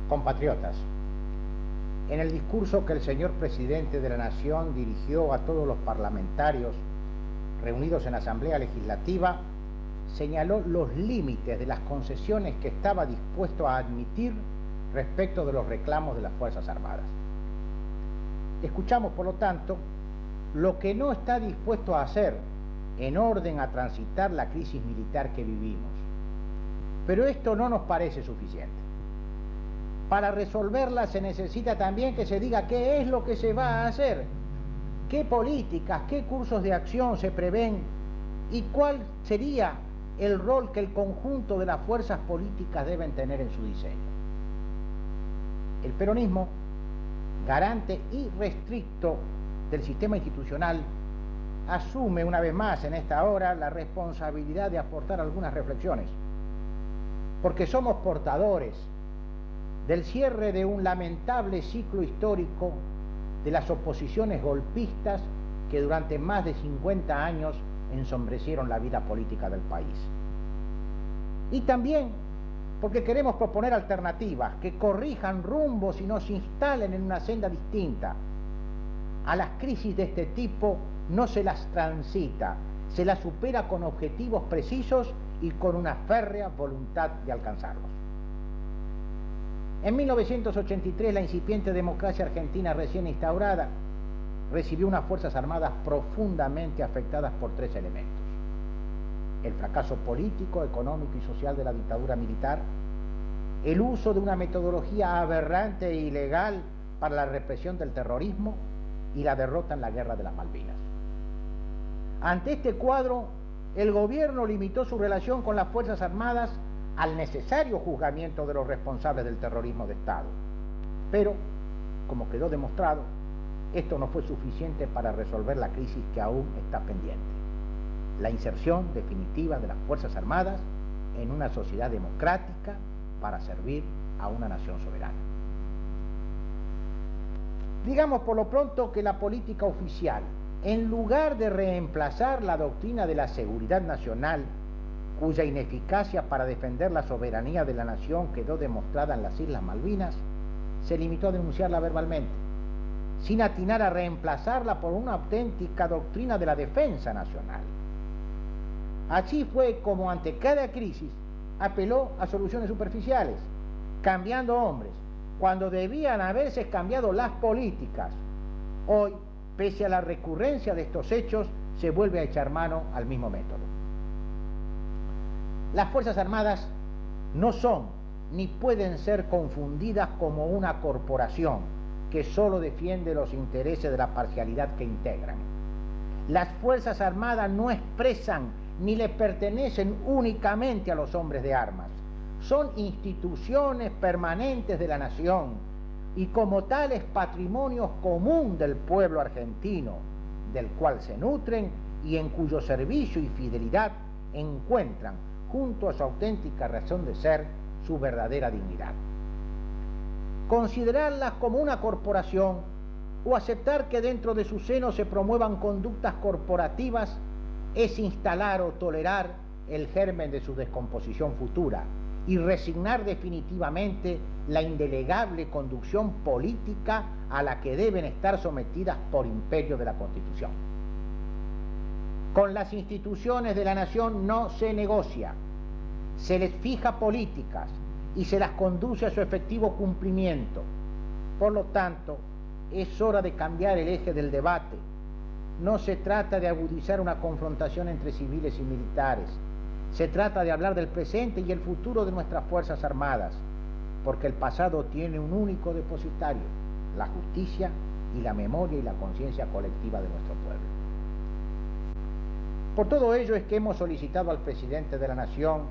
Compatriotas, en el discurso que el señor presidente de la Nación dirigió a todos los parlamentarios reunidos en la Asamblea Legislativa, señaló los límites de las concesiones que estaba dispuesto a admitir respecto de los reclamos de las Fuerzas Armadas. Escuchamos, por lo tanto, lo que no está dispuesto a hacer en orden a transitar la crisis militar que vivimos. Pero esto no nos parece suficiente. Para resolverla se necesita también que se diga qué es lo que se va a hacer, qué políticas, qué cursos de acción se prevén y cuál sería el rol que el conjunto de las fuerzas políticas deben tener en su diseño. El peronismo, garante irrestricto del sistema institucional, asume una vez más en esta hora la responsabilidad de aportar algunas reflexiones, porque somos portadores del cierre de un lamentable ciclo histórico de las oposiciones golpistas que durante más de 50 años ensombrecieron la vida política del país. Y también porque queremos proponer alternativas que corrijan rumbos y nos instalen en una senda distinta. A las crisis de este tipo no se las transita, se las supera con objetivos precisos y con una férrea voluntad de alcanzarlos. En 1983, la incipiente democracia argentina recién instaurada recibió unas Fuerzas Armadas profundamente afectadas por tres elementos: el fracaso político, económico y social de la dictadura militar, el uso de una metodología aberrante e ilegal para la represión del terrorismo y la derrota en la Guerra de las Malvinas. Ante este cuadro, el gobierno limitó su relación con las Fuerzas Armadas al necesario juzgamiento de los responsables del terrorismo de Estado. Pero, como quedó demostrado, esto no fue suficiente para resolver la crisis que aún está pendiente: la inserción definitiva de las Fuerzas Armadas en una sociedad democrática para servir a una nación soberana. Digamos por lo pronto que la política oficial, en lugar de reemplazar la doctrina de la seguridad nacional, cuya ineficacia para defender la soberanía de la nación quedó demostrada en las Islas Malvinas, se limitó a denunciarla verbalmente, sin atinar a reemplazarla por una auténtica doctrina de la defensa nacional. Así fue como ante cada crisis apeló a soluciones superficiales, cambiando hombres, cuando debían haberse cambiado las políticas. Hoy, pese a la recurrencia de estos hechos, se vuelve a echar mano al mismo método. Las Fuerzas Armadas no son ni pueden ser confundidas como una corporación que solo defiende los intereses de la parcialidad que integran. Las Fuerzas Armadas no expresan ni le pertenecen únicamente a los hombres de armas. Son instituciones permanentes de la nación y como tales patrimonio común del pueblo argentino, del cual se nutren y en cuyo servicio y fidelidad encuentran, junto a su auténtica razón de ser, su verdadera dignidad. Considerarlas como una corporación o aceptar que dentro de su seno se promuevan conductas corporativas es instalar o tolerar el germen de su descomposición futura y resignar definitivamente la indelegable conducción política a la que deben estar sometidas por imperio de la Constitución. Con las instituciones de la nación no se negocia, se les fija políticas y se las conduce a su efectivo cumplimiento. Por lo tanto, es hora de cambiar el eje del debate. No se trata de agudizar una confrontación entre civiles y militares. Se trata de hablar del presente y el futuro de nuestras Fuerzas Armadas, porque el pasado tiene un único depositario: la justicia y la memoria y la conciencia colectiva de nuestro pueblo. Por todo ello es que hemos solicitado al presidente de la Nación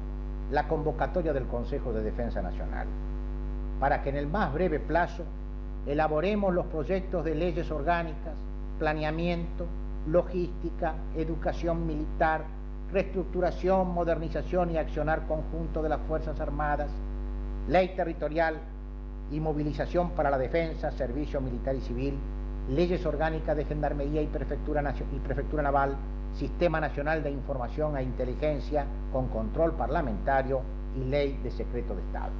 la convocatoria del Consejo de Defensa Nacional, para que en el más breve plazo elaboremos los proyectos de leyes orgánicas, planeamiento, logística, educación militar, reestructuración, modernización y accionar conjunto de las Fuerzas Armadas, ley territorial y movilización para la defensa, servicio militar y civil, leyes orgánicas de Gendarmería y Prefectura Naval, Sistema Nacional de Información e Inteligencia con control parlamentario y ley de secreto de Estado.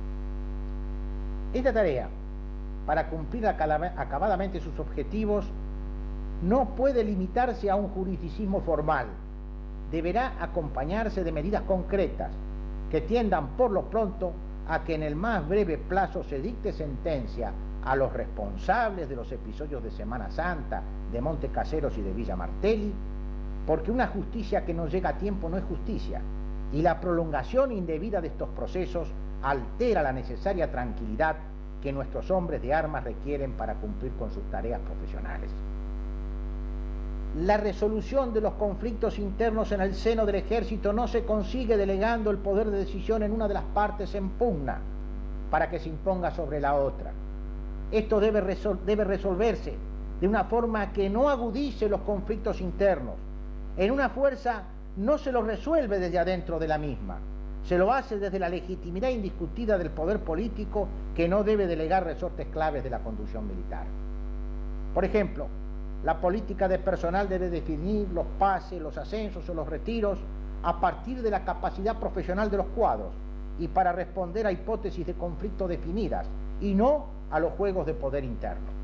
Esta tarea, para cumplir acabadamente sus objetivos, no puede limitarse a un juridicismo formal. Deberá acompañarse de medidas concretas que tiendan por lo pronto a que en el más breve plazo se dicte sentencia a los responsables de los episodios de Semana Santa, de Monte Caseros y de Villa Martelli, porque una justicia que no llega a tiempo no es justicia, y la prolongación indebida de estos procesos altera la necesaria tranquilidad que nuestros hombres de armas requieren para cumplir con sus tareas profesionales. La resolución de los conflictos internos en el seno del ejército no se consigue delegando el poder de decisión en una de las partes en pugna para que se imponga sobre la otra. Esto debe resolverse de una forma que no agudice los conflictos internos. En una fuerza no se lo resuelve desde adentro de la misma, se lo hace desde la legitimidad indiscutida del poder político, que no debe delegar resortes claves de la conducción militar. Por ejemplo, la política de personal debe definir los pases, los ascensos o los retiros a partir de la capacidad profesional de los cuadros y para responder a hipótesis de conflicto definidas y no a los juegos de poder interno.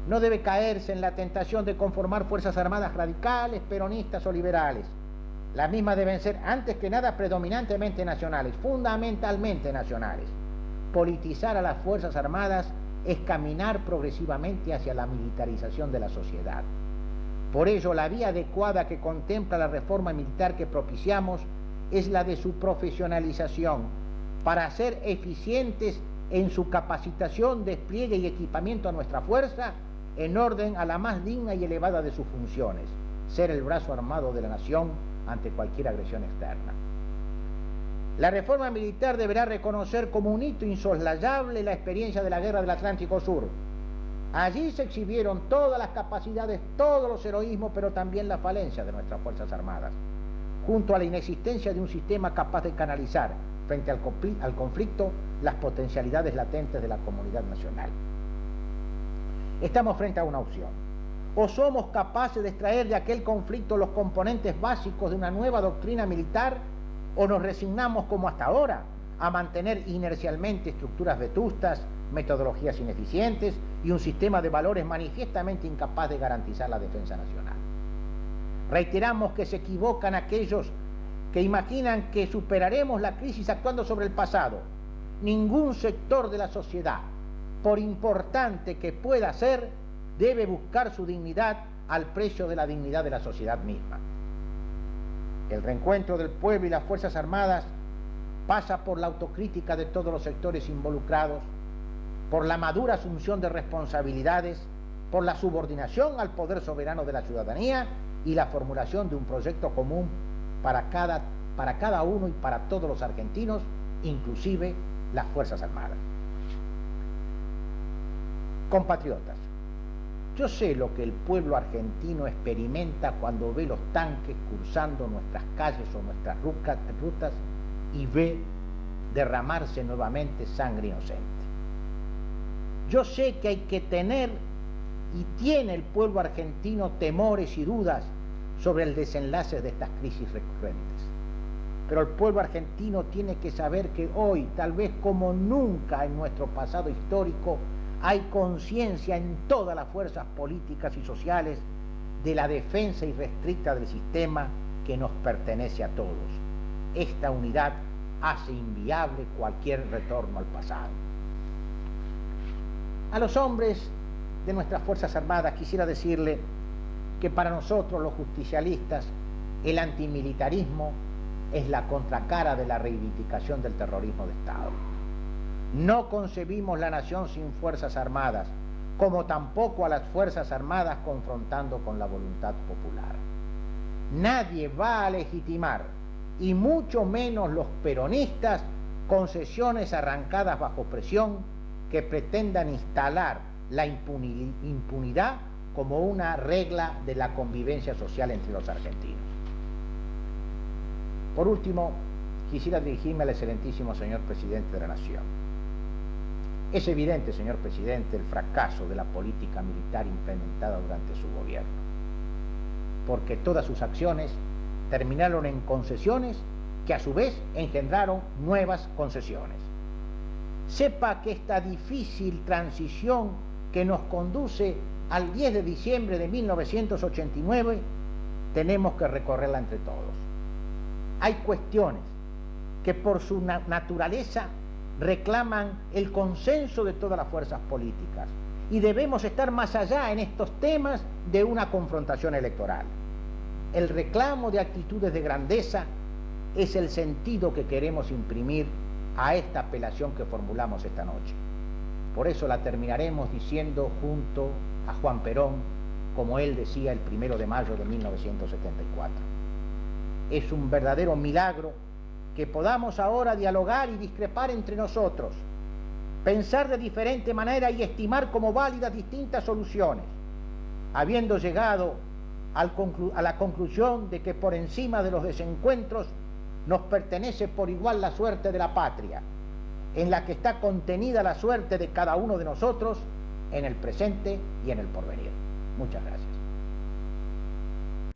No debe caerse en la tentación de conformar fuerzas armadas radicales, peronistas o liberales. Las mismas deben ser, antes que nada, predominantemente nacionales, fundamentalmente nacionales. Politizar a las fuerzas armadas es caminar progresivamente hacia la militarización de la sociedad. Por ello, la vía adecuada que contempla la reforma militar que propiciamos es la de su profesionalización, para hacer eficientes en su capacitación, despliegue y equipamiento a nuestra fuerza, en orden a la más digna y elevada de sus funciones, ser el brazo armado de la nación ante cualquier agresión externa. La reforma militar deberá reconocer como un hito insoslayable la experiencia de la Guerra del Atlántico Sur. Allí se exhibieron todas las capacidades, todos los heroísmos, pero también la falencia de nuestras Fuerzas Armadas, junto a la inexistencia de un sistema capaz de canalizar frente al conflicto las potencialidades latentes de la comunidad nacional. Estamos frente a una opción. O somos capaces de extraer de aquel conflicto los componentes básicos de una nueva doctrina militar, o nos resignamos, como hasta ahora, a mantener inercialmente estructuras vetustas, metodologías ineficientes y un sistema de valores manifiestamente incapaz de garantizar la defensa nacional. Reiteramos que se equivocan aquellos que imaginan que superaremos la crisis actuando sobre el pasado. Ningún sector de la sociedad, por importante que pueda ser, debe buscar su dignidad al precio de la dignidad de la sociedad misma. El reencuentro del pueblo y las Fuerzas Armadas pasa por la autocrítica de todos los sectores involucrados, por la madura asunción de responsabilidades, por la subordinación al poder soberano de la ciudadanía y la formulación de un proyecto común para cada uno y para todos los argentinos, inclusive las Fuerzas Armadas. Compatriotas, yo sé lo que el pueblo argentino experimenta cuando ve los tanques cruzando nuestras calles o nuestras rutas y ve derramarse nuevamente sangre inocente. Yo sé que hay que tener, y tiene el pueblo argentino, temores y dudas sobre el desenlace de estas crisis recurrentes. Pero el pueblo argentino tiene que saber que hoy, tal vez como nunca en nuestro pasado histórico, hay conciencia en todas las fuerzas políticas y sociales de la defensa irrestricta del sistema que nos pertenece a todos. Esta unidad hace inviable cualquier retorno al pasado. A los hombres de nuestras Fuerzas Armadas quisiera decirle que para nosotros los justicialistas el antimilitarismo es la contracara de la reivindicación del terrorismo de Estado. No concebimos la nación sin Fuerzas Armadas, como tampoco a las Fuerzas Armadas confrontando con la voluntad popular. Nadie va a legitimar, y mucho menos los peronistas, concesiones arrancadas bajo presión que pretendan instalar la impunidad como una regla de la convivencia social entre los argentinos. Por último, quisiera dirigirme al excelentísimo señor presidente de la Nación. Es evidente, señor presidente, el fracaso de la política militar implementada durante su gobierno, porque todas sus acciones terminaron en concesiones que a su vez engendraron nuevas concesiones. sepa que esta difícil transición que nos conduce al 10 de diciembre de 1989, tenemos que recorrerla entre todos. Hay cuestiones que por su naturaleza reclaman el consenso de todas las fuerzas políticas y debemos estar más allá en estos temas de una confrontación electoral. El reclamo de actitudes de grandeza es el sentido que queremos imprimir a esta apelación que formulamos esta noche. Por eso la terminaremos diciendo junto a Juan Perón, como él decía el 1 de mayo de 1974. Es un verdadero milagro que podamos ahora dialogar y discrepar entre nosotros, pensar de diferente manera y estimar como válidas distintas soluciones, habiendo llegado a la conclusión de que por encima de los desencuentros nos pertenece por igual la suerte de la patria, en la que está contenida la suerte de cada uno de nosotros en el presente y en el porvenir. Muchas gracias.